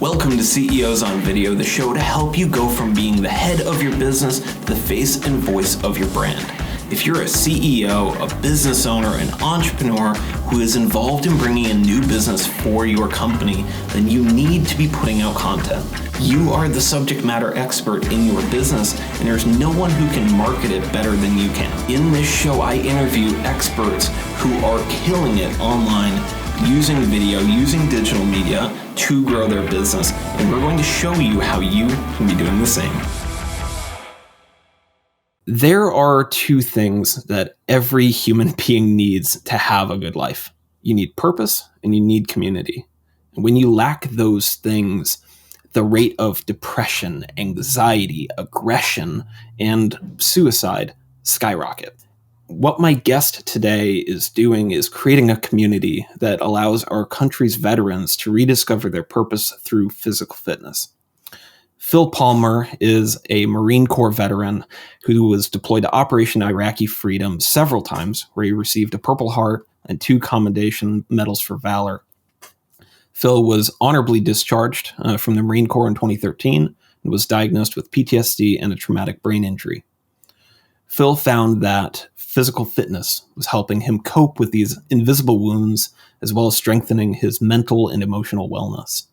Welcome to CEOs on Video, the show to help you go from being the head of your business to the face and voice of your brand. If you're a CEO, a business owner, an entrepreneur who is involved in bringing in new business for your company, then you need to be putting out content. You are the subject matter expert in your business, and there's no one who can market it better than you can. In this show, I interview experts who are killing it online, using video, using digital media to grow their business, and we're going to show you how you can be doing the same. There are two things that every human being needs to have a good life. You need purpose and you need community. And when you lack those things, the rate of depression, anxiety, aggression, and suicide skyrocket. What my guest today is doing is creating a community that allows our country's veterans to rediscover their purpose through physical fitness. Phil Palmer is a Marine Corps veteran who was deployed to Operation Iraqi Freedom several times, where he received a Purple Heart and 2 Commendation Medals for Valor. Phil was honorably discharged from the Marine Corps in 2013 and was diagnosed with PTSD and a traumatic brain injury. Phil found that physical fitness was helping him cope with these invisible wounds, as well as strengthening his mental and emotional wellness.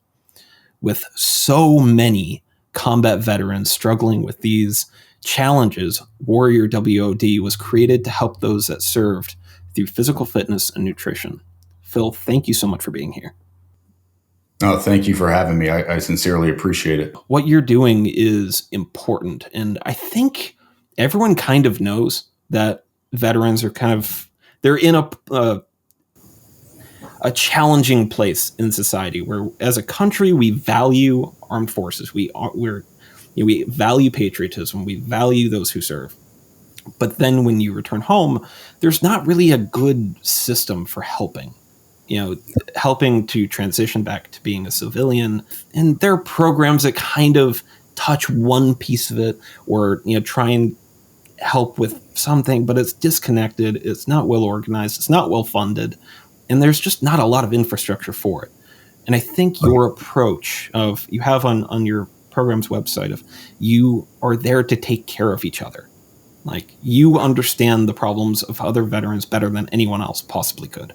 With so many combat veterans struggling with these challenges, Warrior WOD was created to help those that served through physical fitness and nutrition. Phil, thank you so much for being here. Oh, thank you for having me. I sincerely appreciate it. What you're doing is important, and I think everyone kind of knows that veterans are they're in a challenging place in society where, as a country, we value armed forces. We value patriotism. We value those who serve. But then when you return home, there's not really a good system for helping to transition back to being a civilian. And there are programs that kind of touch one piece of it, or try and help with something, but it's disconnected. It's not well organized. It's not well funded. And there's just not a lot of infrastructure for it. And I think your approach of you have on your program's website of you are there to take care of each other. Like, you understand the problems of other veterans better than anyone else possibly could.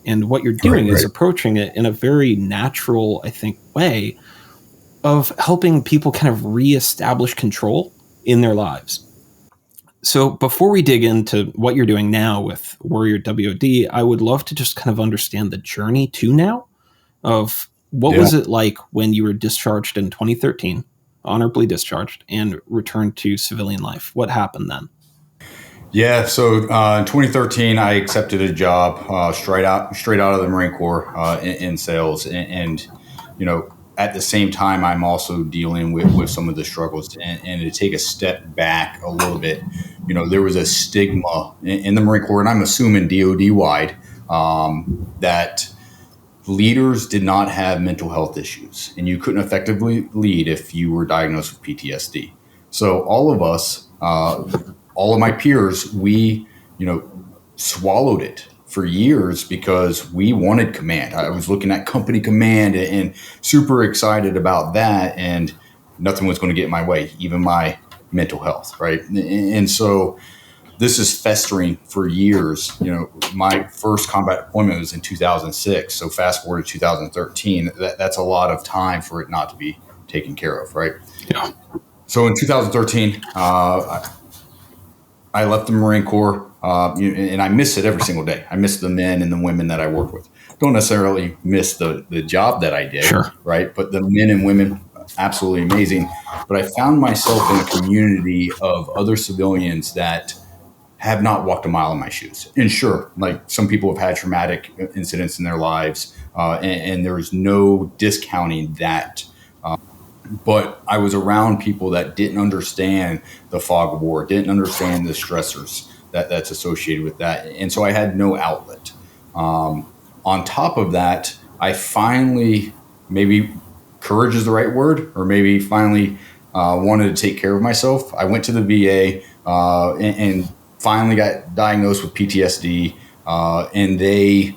And what you're doing is approaching it in a very natural, I think, way of helping people kind of reestablish control in their lives. So before we dig into what you're doing now with Warrior WOD, I would love to just kind of understand the journey to now of what was it like when you were discharged in 2013, honorably discharged, and returned to civilian life. What happened then? Yeah, so in 2013, I accepted a job straight out of the Marine Corps in sales, and at the same time, I'm also dealing with some of the struggles. And to take a step back a little bit, there was a stigma in the Marine Corps, and I'm assuming DOD wide, that leaders did not have mental health issues, and you couldn't effectively lead if you were diagnosed with PTSD. So all of us, all of my peers, we, swallowed it for years because we wanted command. I was looking at company command and super excited about that, and nothing was going to get in my way, even my mental health, right? And so this is festering for years. My first combat deployment was in 2006. So fast forward to 2013, that's a lot of time for it not to be taken care of, right? Yeah. So in 2013, I left the Marine Corps, and I miss it every single day. I miss the men and the women that I work with. Don't necessarily miss the job that I did, sure, right? But the men and women, absolutely amazing. But I found myself in a community of other civilians that have not walked a mile in my shoes. And sure, like, some people have had traumatic incidents in their lives, and there's no discounting that. But I was around people that didn't understand the fog of war, didn't understand the stressors that's associated with that. And so I had no outlet. On top of that, I finally, maybe courage is the right word, or maybe finally wanted to take care of myself. I went to the VA and finally got diagnosed with PTSD, and they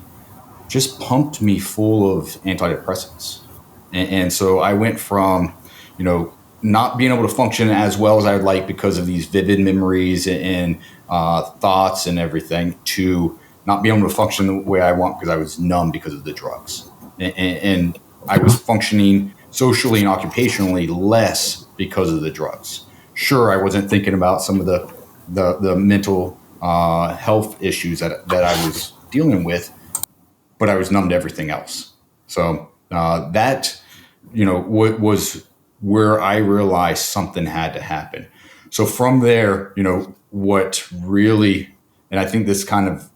just pumped me full of antidepressants. And so I went from, not being able to function as well as I would like because of these vivid memories and thoughts and everything, to not being able to function the way I want because I was numb because of the drugs. And I was functioning socially and occupationally less because of the drugs. Sure, I wasn't thinking about some of the mental health issues that I was dealing with, but I was numb to everything else. So that, was where I realized something had to happen. So from there, what really, and I think this kind of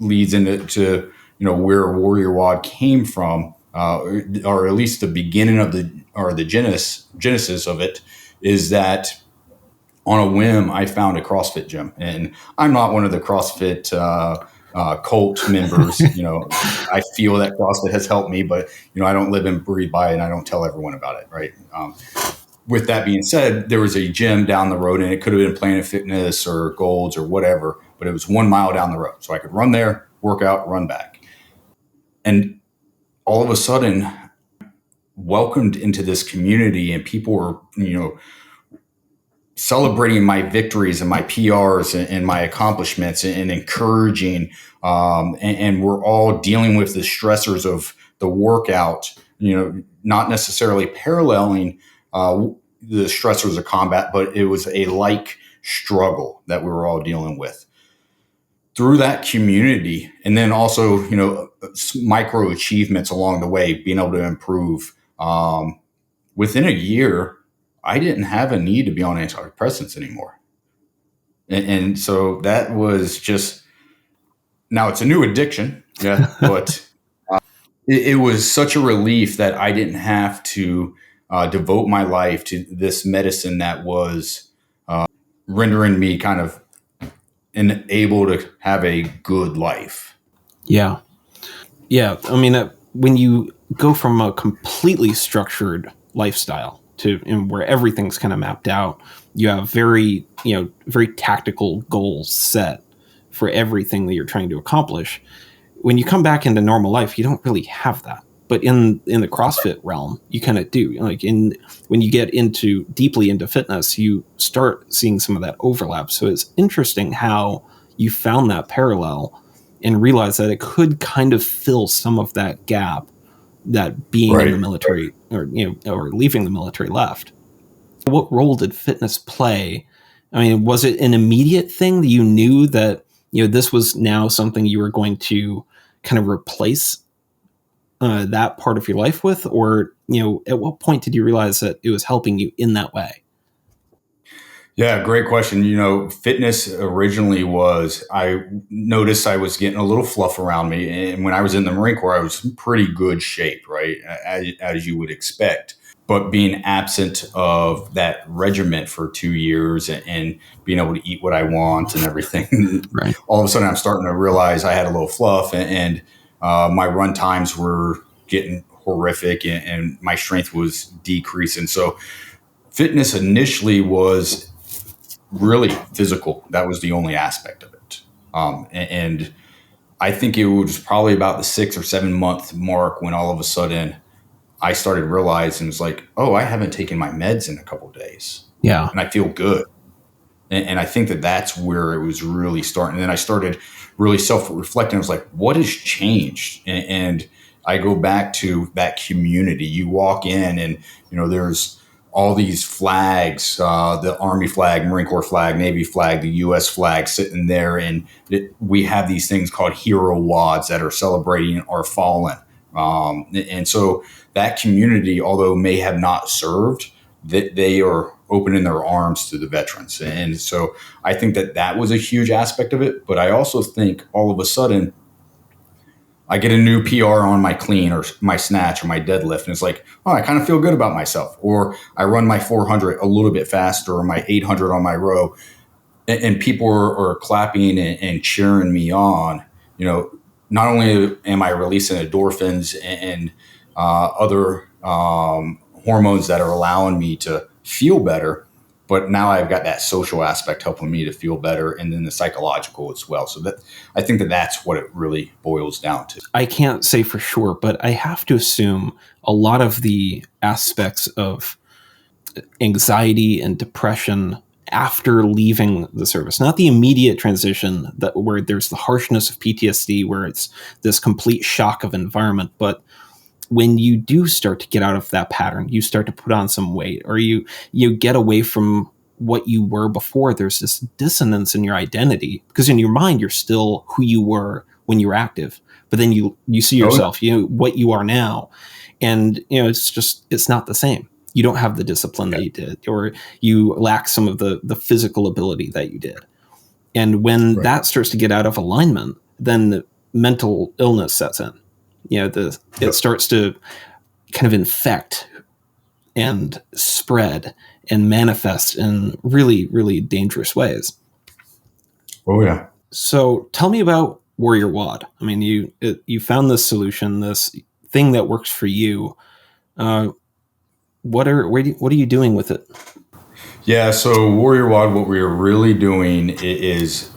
leads into where Warrior WOD came from, or at least the beginning of the genesis of it, is that on a whim I found a CrossFit gym, and I'm not one of the CrossFit cult members. I feel that CrossFit has helped me, but I don't live and breathe by it, and I don't tell everyone about it, right? With that being said, there was a gym down the road, and it could have been Planet Fitness or Gold's or whatever, but it was 1 mile down the road. So I could run there, work out, run back. And all of a sudden, welcomed into this community, and people were, celebrating my victories and my PRs and my accomplishments, and encouraging, and we're all dealing with the stressors of the workout, not necessarily paralleling the stressors of combat, but it was a like struggle that we were all dealing with through that community. And then also, micro achievements along the way, being able to improve. Within a year, I didn't have a need to be on antidepressants anymore. And so that was just, now it's a new addiction. Yeah. But it was such a relief that I didn't have to devote my life to this medicine that was rendering me kind of able to have a good life. Yeah. Yeah. I mean, when you go from a completely structured lifestyle to where everything's kind of mapped out, you have very tactical goals set for everything that you're trying to accomplish. When you come back into normal life, you don't really have that. But in the CrossFit realm, you kind of do. When you get deeply into fitness, you start seeing some of that overlap. So it's interesting how you found that parallel and realized that it could kind of fill some of that gap that being in the military or leaving the military left. What role did fitness play? I mean, was it an immediate thing that you knew that this was now something you were going to kind of replace that part of your life with, or at what point did you realize that it was helping you in that way? Yeah, great question. Fitness originally was, I noticed I was getting a little fluff around me. And when I was in the Marine Corps, I was in pretty good shape, right? As you would expect. But being absent of that regiment for 2 years, and being able to eat what I want and everything, Right. All of a sudden I'm starting to realize I had a little fluff, and my run times were getting horrific, and my strength was decreasing. So fitness initially was really physical. That was the only aspect of it. And I think it was probably about the 6 or 7 month mark when all of a sudden I started realizing, it's like, oh, I haven't taken my meds in a couple of days. Yeah. And I feel good. And I think that's where it was really starting. And then I started really self-reflecting. I was like, what has changed? And I go back to that community. You walk in, and, there's all these flags, the Army flag, Marine Corps flag, Navy flag, the U.S. flag sitting there. And we have these things called hero WODs that are celebrating our fallen. And so that community, although may have not served, they are opening their arms to the veterans. And so I think that was a huge aspect of it. But I also think all of a sudden I get a new PR on my clean or my snatch or my deadlift, and it's like, oh, I kind of feel good about myself. Or I run my 400 a little bit faster, or my 800 on my row, and people are clapping and cheering me on. Not only am I releasing endorphins and other hormones that are allowing me to feel better, but now I've got that social aspect helping me to feel better, and then the psychological as well. So that I think that that's what it really boils down to. I can't say for sure, but I have to assume a lot of the aspects of anxiety and depression after leaving the service, not the immediate transition that where there's the harshness of PTSD, where it's this complete shock of environment, but when you do start to get out of that pattern, you start to put on some weight, or you get away from what you were before. There's this dissonance in your identity, because in your mind you're still who you were when you were active, but then you see yourself, what you are now, and it's not the same. You don't have the discipline that you did, or you lack some of the physical ability that you did. And when that starts to get out of alignment, then the mental illness sets in. It starts to kind of infect and spread and manifest in really, really dangerous ways. Oh yeah. So tell me about Warrior WOD. I mean, you found this solution, this thing that works for you. What are you doing with it? Yeah, so Warrior WOD, what we are really doing is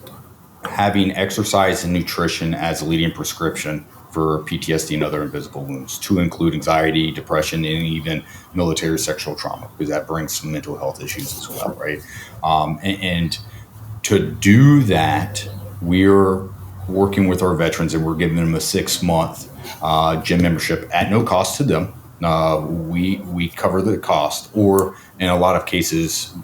having exercise and nutrition as a leading prescription for PTSD and other invisible wounds, to include anxiety, depression, and even military sexual trauma, because that brings some mental health issues as well, right? And to do that, we're working with our veterans, and we're giving them a 6-month gym membership at no cost to them. We cover the cost, or in a lot of cases,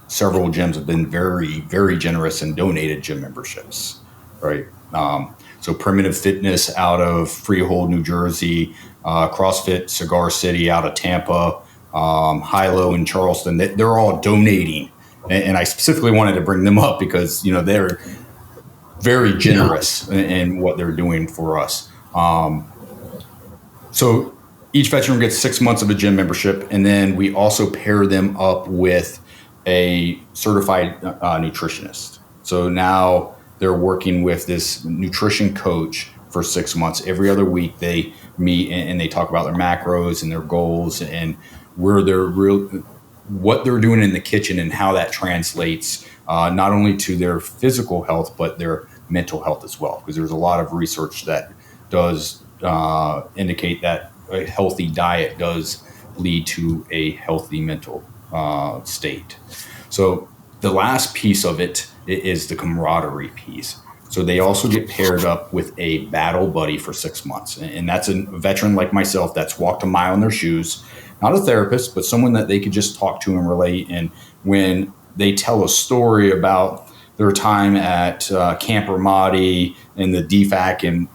several gyms have been very, very generous and donated gym memberships, right? So Primitive Fitness out of Freehold, New Jersey, CrossFit Cigar City out of Tampa, Hilo in Charleston, they're all donating. And I specifically wanted to bring them up because, they're very generous in what they're doing for us. So each veteran gets 6 months of a gym membership, and then we also pair them up with a certified nutritionist. So now they're working with this nutrition coach for 6 months. Every other week they meet and they talk about their macros and their goals and what they're doing in the kitchen and how that translates not only to their physical health, but their mental health as well. Because there's a lot of research that does indicate that a healthy diet does lead to a healthy mental state. So the last piece of it is the camaraderie piece. So they also get paired up with a battle buddy for 6 months. And that's a veteran like myself that's walked a mile in their shoes, not a therapist, but someone that they could just talk to and relate. And when they tell a story about their time at Camp Ramadi and the DFAC and,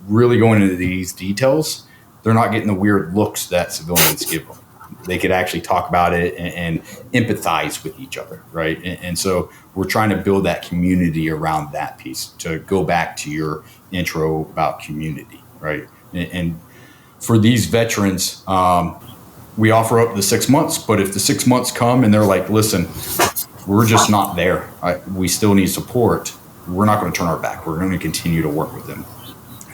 really going into these details, they're not getting the weird looks that civilians give them. They could actually talk about it and empathize with each other, right? And so we're trying to build that community around that piece, to go back to your intro about community, right? And for these veterans, we offer up the 6 months, but if the 6 months come and they're like, listen, we're just not there, we still need support, we're not going to turn our back. We're going to continue to work with them.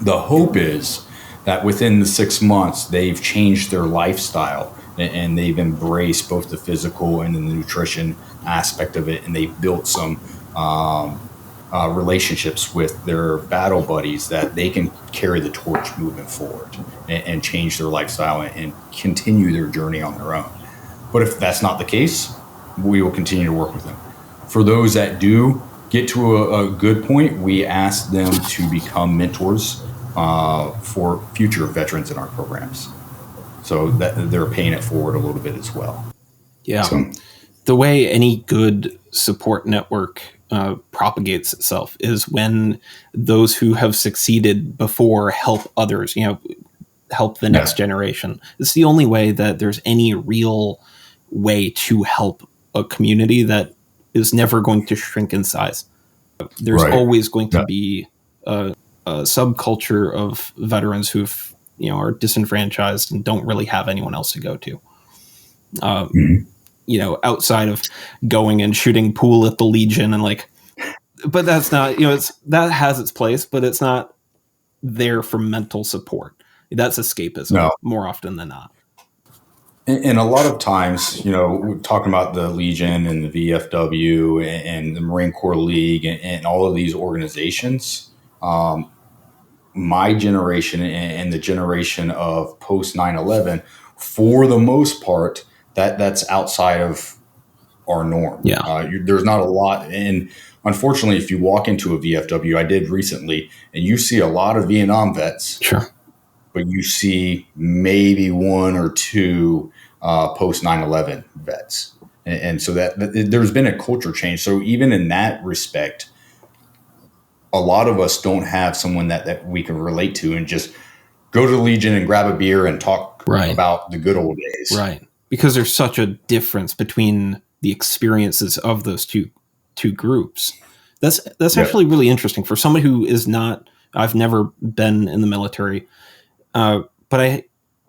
The hope is that within the 6 months, they've changed their lifestyle and they've embraced both the physical and the nutrition aspect of it. And they've built some relationships with their battle buddies that they can carry the torch moving forward and change their lifestyle and continue their journey on their own. But if that's not the case, we will continue to work with them. For those that do get to a good point, we ask them to become mentors for future veterans in our programs, so that they're paying it forward a little bit as well. Yeah. So, the way any good support network propagates itself is when those who have succeeded before help others, help the next generation. It's the only way that there's any real way to help a community that is never going to shrink in size. There's always going to be a subculture of veterans who've are disenfranchised and don't really have anyone else to go to. Outside of going and shooting pool at the Legion and but that's not, that has its place, but it's not there for mental support. That's escapism more often than not. And a lot of times, we're talking about the Legion and the VFW and the Marine Corps League and all of these organizations. My generation and the generation of post 9/11, for the most part, that's outside of our norm. Yeah, There's not a lot. And unfortunately, if you walk into a VFW, I did recently, and you see a lot of Vietnam vets, sure. but you see maybe one or two post 9/11 vets. And so that there's been a culture change. So even in that respect, a lot of us don't have someone that we can relate to and just go to the Legion and grab a beer and talk Right. about the good old days. Right. Because there's such a difference between the experiences of those two groups. That's actually really interesting for somebody who is not. I've never been in the military, but I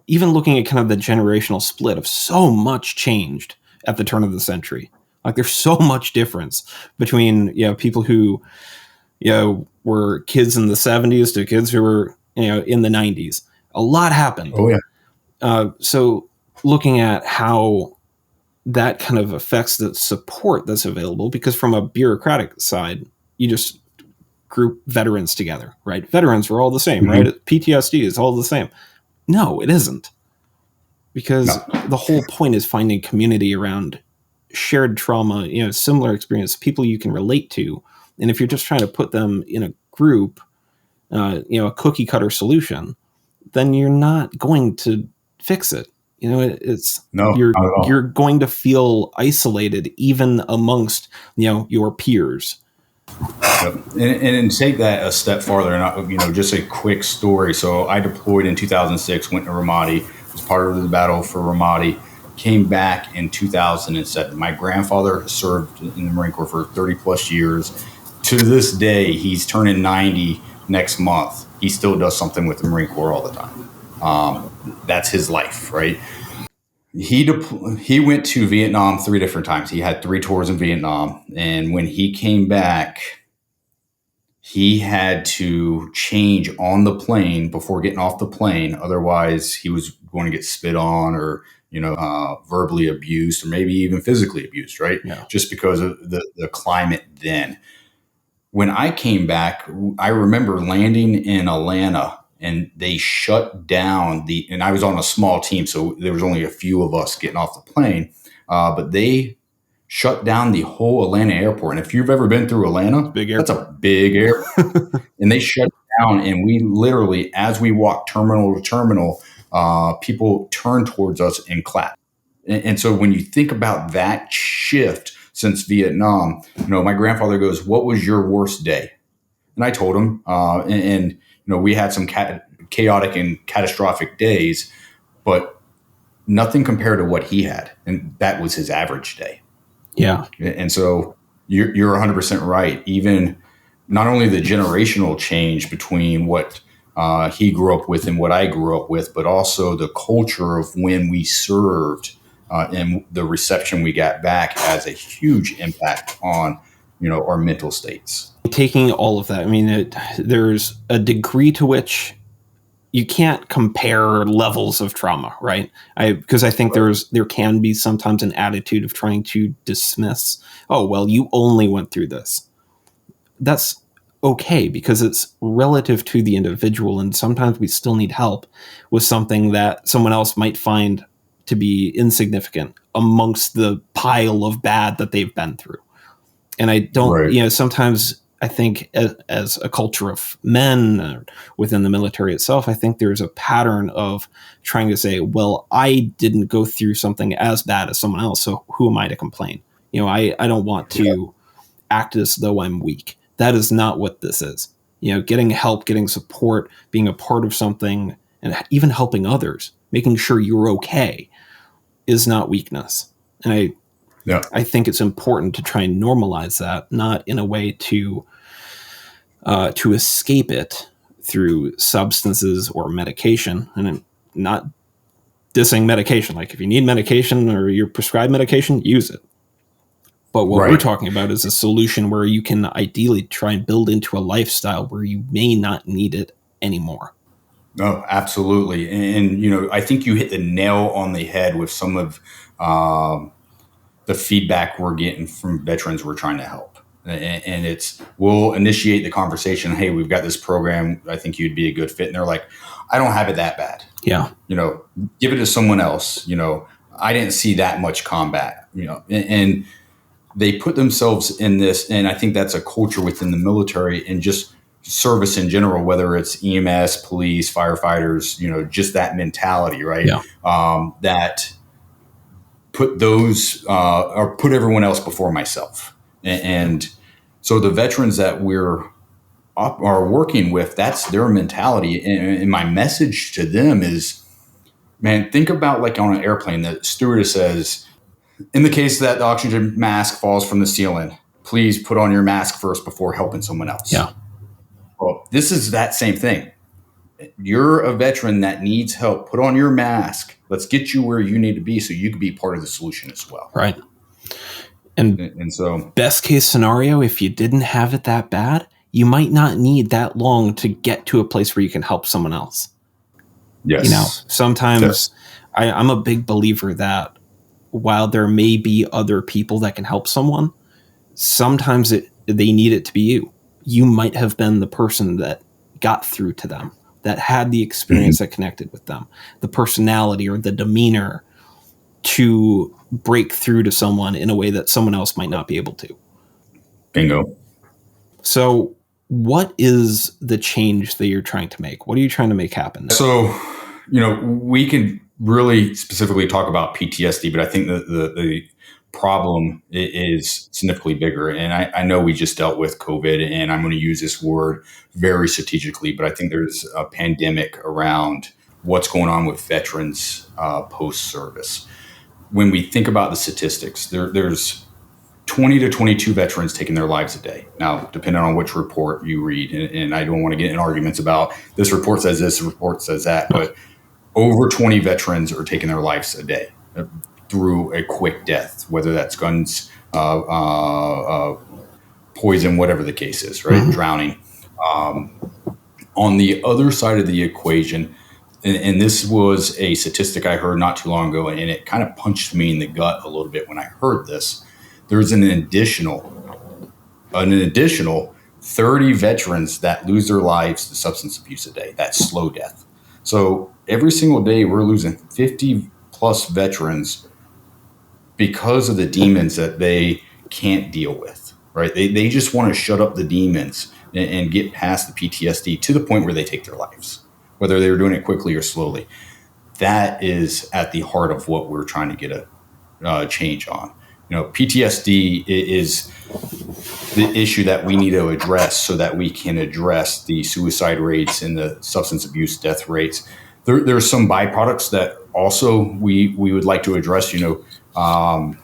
even looking at kind of the generational split of so much changed at the turn of the century. Like there's so much difference between people who were kids in the 70s to kids who were in the 90s. A lot happened. Oh yeah. So looking at how that kind of affects the support that's available, because from a bureaucratic side, you just group veterans together, right? Veterans were all the same, right? PTSD is all the same. No, it isn't. Because the whole point is finding community around shared trauma, similar experience, people you can relate to. And if you're just trying to put them in a group, a cookie cutter solution, then you're not going to fix it. It's No, you're going to feel isolated even amongst your peers. Yep. And take that a step farther, and just a quick story. So I deployed in 2006, went to Ramadi, was part of the battle for Ramadi, came back in 2007. My grandfather served in the Marine Corps for 30 plus years. To this day, he's turning 90 next month. He still does something with the Marine Corps all the time. That's his life, right? He went to Vietnam 3 different times. He had 3 tours in Vietnam, and when he came back, he had to change on the plane before getting off the plane. Otherwise, he was going to get spit on or verbally abused or maybe even physically abused, right? Yeah. Just because of the climate then. When I came back, I remember landing in Atlanta and they shut down and I was on a small team, so there was only a few of us getting off the plane, but they shut down the whole Atlanta airport. And if you've ever been through Atlanta, that's a big airport. And they shut it down, and we literally, as we walked terminal to terminal, people turned towards us and clapped. And so when you think about that shift since Vietnam, my grandfather goes, "What was your worst day?" And I told him, and we had some chaotic and catastrophic days, but nothing compared to what he had. And that was his average day. Yeah. And so you're 100% right. Even not only the generational change between what he grew up with and what I grew up with, but also the culture of when we served and the reception we got back has a huge impact on, our mental states. Taking all of that, I mean, there's a degree to which you can't compare levels of trauma, right? Because I think there can be sometimes an attitude of trying to dismiss, oh, well, you only went through this. That's okay because it's relative to the individual, and sometimes we still need help with something that someone else might find to be insignificant amongst the pile of bad that they've been through. And I don't, sometimes I think as a culture of men within the military itself, I think there's a pattern of trying to say, well, I didn't go through something as bad as someone else, so who am I to complain? I don't want to act as though I'm weak. That is not what this is. Getting help, getting support, being a part of something, and even helping others, making sure you're okay is not weakness. And I think it's important to try and normalize that, not in a way to escape it through substances or medication. And I'm not dissing medication. Like if you need medication or you're prescribed medication, use it. But what we're talking about is a solution where you can ideally try and build into a lifestyle where you may not need it anymore. No, absolutely. And, I think you hit the nail on the head with some of um, the feedback we're getting from veterans we're trying to help. And we'll initiate the conversation. Hey, we've got this program. I think you'd be a good fit. And they're like, I don't have it that bad. Yeah. Give it to someone else. I didn't see that much combat, and they put themselves in this. And I think that's a culture within the military and just service in general, whether it's EMS, police, firefighters, just that mentality, right? Yeah. That put those or put everyone else before myself. And so the veterans that are working with, that's their mentality. And my message to them is, man, think about like on an airplane, the stewardess says, in the case that the oxygen mask falls from the ceiling, please put on your mask first before helping someone else. Yeah. Well, this is that same thing. You're a veteran that needs help. Put on your mask. Let's get you where you need to be so you can be part of the solution as well. Right. And so best case scenario, if you didn't have it that bad, you might not need that long to get to a place where you can help someone else. Yes. Sometimes yes. I'm a big believer that while there may be other people that can help someone, sometimes they need it to be you. You might have been the person that got through to them, that had the experience that connected with them, the personality or the demeanor to break through to someone in a way that someone else might not be able to. Bingo. So what is the change that you're trying to make? What are you trying to make happen? So, we can really specifically talk about PTSD, but I think the problem is significantly bigger. And I know we just dealt with COVID, and I'm going to use this word very strategically, but I think there's a pandemic around what's going on with veterans post-service. When we think about the statistics, there's 20 to 22 veterans taking their lives a day. Now, depending on which report you read, and I don't want to get in arguments about this report says this report says that, but over 20 veterans are taking their lives a day through a quick death, whether that's guns, poison, whatever the case is, right? Mm-hmm. Drowning. On the other side of the equation, and this was a statistic I heard not too long ago, and it kind of punched me in the gut a little bit when I heard this. There's an additional 30 veterans that lose their lives to substance abuse a day. That's slow death. So every single day we're losing 50 plus veterans because of the demons that they can't deal with, right? They just want to shut up the demons and get past the PTSD to the point where they take their lives, whether they were doing it quickly or slowly. That is at the heart of what we're trying to get a change on. PTSD is the issue that we need to address so that we can address the suicide rates and the substance abuse death rates. There's some byproducts that also we would like to address. The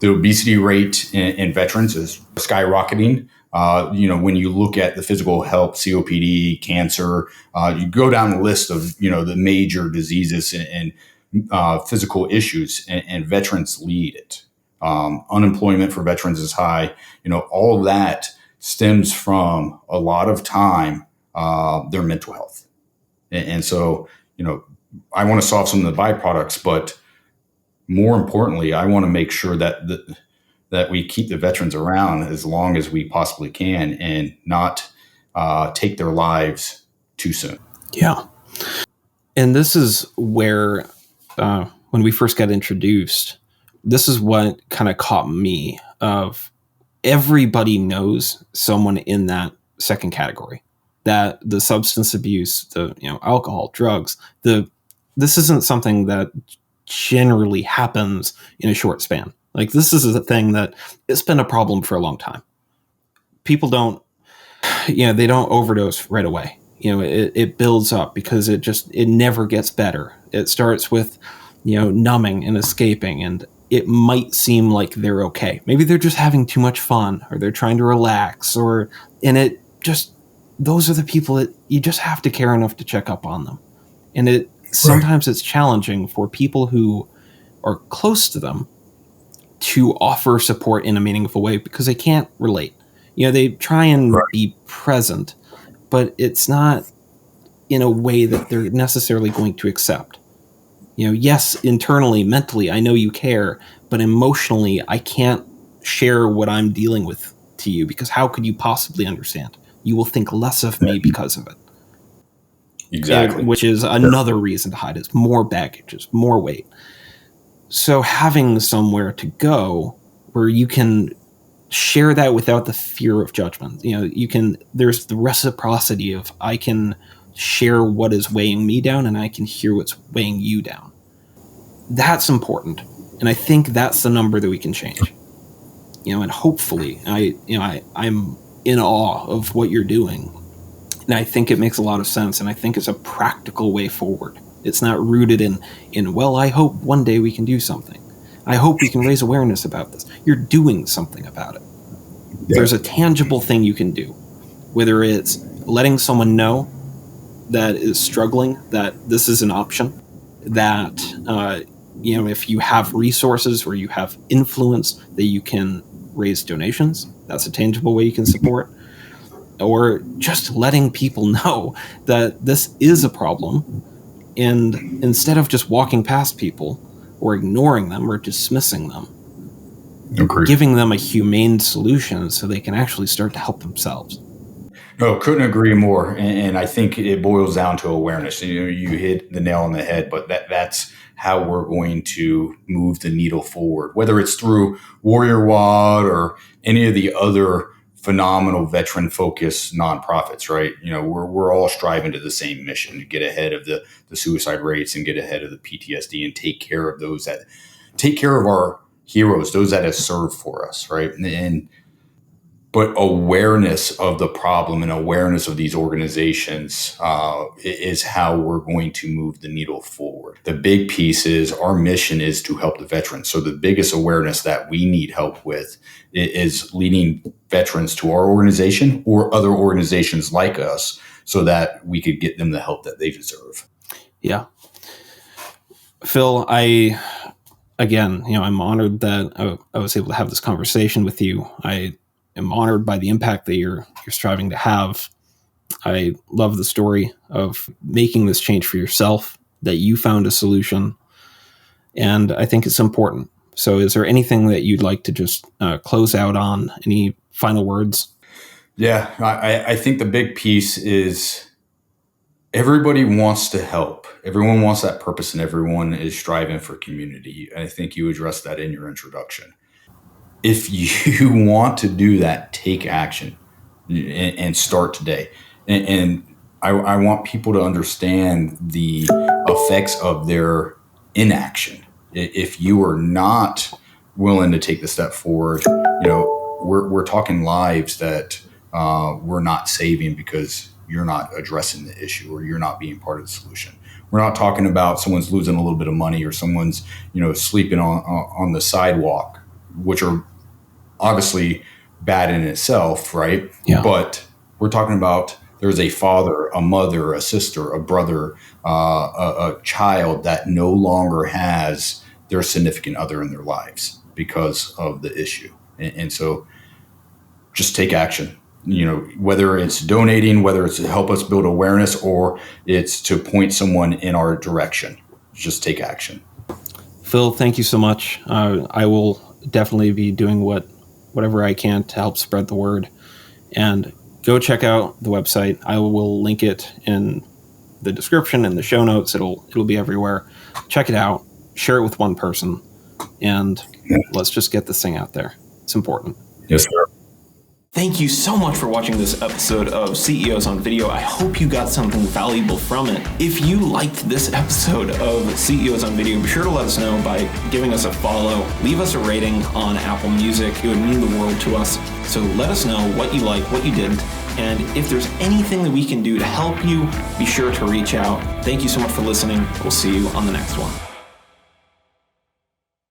obesity rate in veterans is skyrocketing. When you look at the physical health, COPD, cancer, you go down the list of, the major diseases and physical issues, and veterans lead it. Unemployment for veterans is high. All of that stems from a lot of time, their mental health. And so, I want to solve some of the byproducts, but more importantly, I want to make sure that we keep the veterans around as long as we possibly can and not take their lives too soon. Yeah. And this is where, when we first got introduced, this is what kind of caught me of everybody knows someone in that second category, that the substance abuse, the alcohol, drugs, this isn't something that generally happens in a short span. Like, this is a thing that it's been a problem for a long time. People don't, they don't overdose right away. It builds up because it never gets better. It starts with, numbing and escaping, and it might seem like they're okay. Maybe they're just having too much fun, or they're trying to relax, those are the people that you just have to care enough to check up on them. And sometimes it's challenging for people who are close to them to offer support in a meaningful way because they can't relate. They try and be present, but it's not in a way that they're necessarily going to accept. Yes, internally, mentally, I know you care, but emotionally, I can't share what I'm dealing with to you, because how could you possibly understand? You will think less of me because of it. Exactly. Which is another reason to hide. It's more baggage, it's more weight. So having somewhere to go where you can share that without the fear of judgment, there's the reciprocity of, I can share what is weighing me down and I can hear what's weighing you down. That's important. And I think that's the number that we can change. And hopefully I'm in awe of what you're doing. And I think it makes a lot of sense. And I think it's a practical way forward. It's not rooted in, well, I hope one day we can do something. I hope we can raise awareness about this. You're doing something about it. Yeah. There's a tangible thing you can do, whether it's letting someone know that is struggling that this is an option, that, if you have resources or you have influence, that you can raise donations. That's a tangible way you can support. Or just letting people know that this is a problem, and instead of just walking past people or ignoring them or dismissing them, giving them a humane solution so they can actually start to help themselves. No, couldn't agree more. And I think it boils down to awareness. You hit the nail on the head, but that's how we're going to move the needle forward, whether it's through Warrior WOD or any of the other phenomenal veteran-focused nonprofits, right? We're all striving to the same mission, to get ahead of the suicide rates and get ahead of the PTSD and take care of our heroes, those that have served for us, right? But awareness of the problem and awareness of these organizations is how we're going to move the needle forward. The big piece is our mission is to help the veterans. So the biggest awareness that we need help with is leading veterans to our organization or other organizations like us so that we could get them the help that they deserve. Yeah. Phil, I'm honored that I was able to have this conversation with you. I am honored by the impact that you're striving to have. I love the story of making this change for yourself, that you found a solution, and I think it's important. So is there anything that you'd like to just close out on? Any final words? Yeah, I think the big piece is everybody wants to help. Everyone wants that purpose and everyone is striving for community. I think you addressed that in your introduction. If you want to do that, take action and start today. And I want people to understand the effects of their inaction. If you are not willing to take the step forward, we're talking lives that we're not saving because you're not addressing the issue or you're not being part of the solution. We're not talking about someone's losing a little bit of money or someone's, sleeping on the sidewalk, which are obviously bad in itself, right? Yeah. But we're talking about there's a father, a mother, a sister, a brother, a child that no longer has their significant other in their lives because of the issue. And so just take action. Whether it's donating, whether it's to help us build awareness, or it's to point someone in our direction, just take action. Phil, thank you so much. I will definitely be doing whatever I can to help spread the word. And go check out the website. I will link it in the description and the show notes. It'll be everywhere. Check it out. Share it with one person. And let's just get this thing out there. It's important. Yes, sir. Thank you so much for watching this episode of CEOs on Video. I hope you got something valuable from it. If you liked this episode of CEOs on Video, be sure to let us know by giving us a follow. Leave us a rating on Apple Music. It would mean the world to us. So let us know what you like, what you didn't, and if there's anything that we can do to help you, be sure to reach out. Thank you so much for listening. We'll see you on the next one.